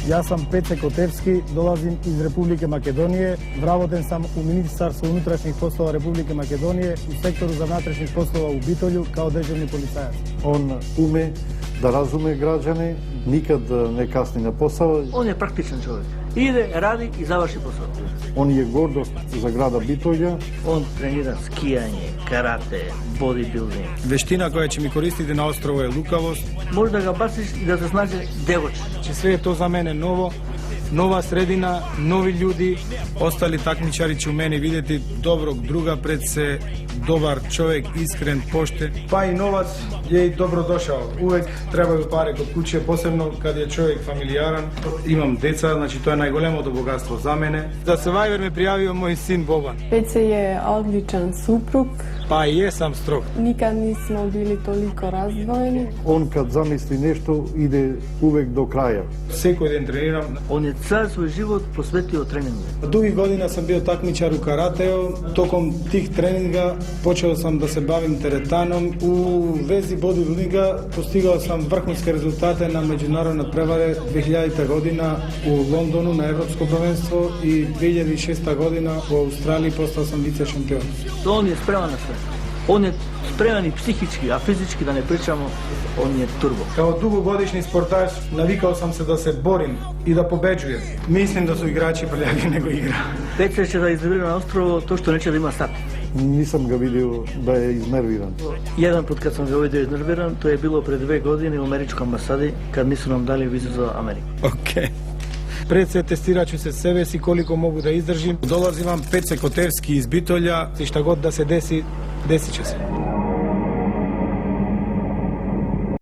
Јас сам Пеце Котевски, долазим из Република Македонија, вработен сам у Министерство унутрашних послова Република Македонија и сектору за внатрешни послова у Битолју као дежурни полицајац. Он уме да разуме граѓани, никад не касни на посал. Он е практичен човек. Иде, ради и заврши посол. Он е гордост за града Битолја. Он тренира скијање, карате, бодибилдинг. Вештина која ќе ми користите на острово е лукавост. Може да го басиш и да се снаđe девоч. Че све е тоа за мене ново, нова средина, нови људи, остали такмичари ќе у мене видете доброг друга пред се, добар човек, искрен, поштен. Па и новац е и добро дошao. Увек требају пари код куќе, посебно каде е човек фамилијаран. Имам деца, значи тоа е најголемото богатство за мене. За Survivor ме пријавио мој син Бобан. Пеце je odličan suprug. Па и сам строг. Nikad nismo bili toliko razdvojeni. Он кад замисли нешто, иде увек до краја. Секој ден тренирам. Он е цел свој живот посветио тренингу. Дуги година сам бил такмичар у каратео. Током тих тренинга почел сам да се бавим теретаном. У вези бодибилдинга постигал сам врхунски резултати на меѓународна преваре 2000 година у Лондону на Европско првенство и 2006 година во Австралија постал сам вице шампион. Он е спреman на све. Он е спреman и психички, а физички да не причамо, он е турбо. Као дугогодишни спортач, навикал сам се да се борим и да побеđujem. Мислим да су играчи прљаги него игра. Пеце ќе да изнервира на острово тоа што нече да има стат. Нисам ga видел да е изнервиран. Еден пат кад сам го видел изнервиран, тоа е било пред 2 години у Америчкoj амбасади, кад нису нам дали визу за Америка. Океј. Пред се тестирачу се себе си колико могу да издржим. Долазивам Пеце Котевски из Битолја и што год да се деси, деси ќе се.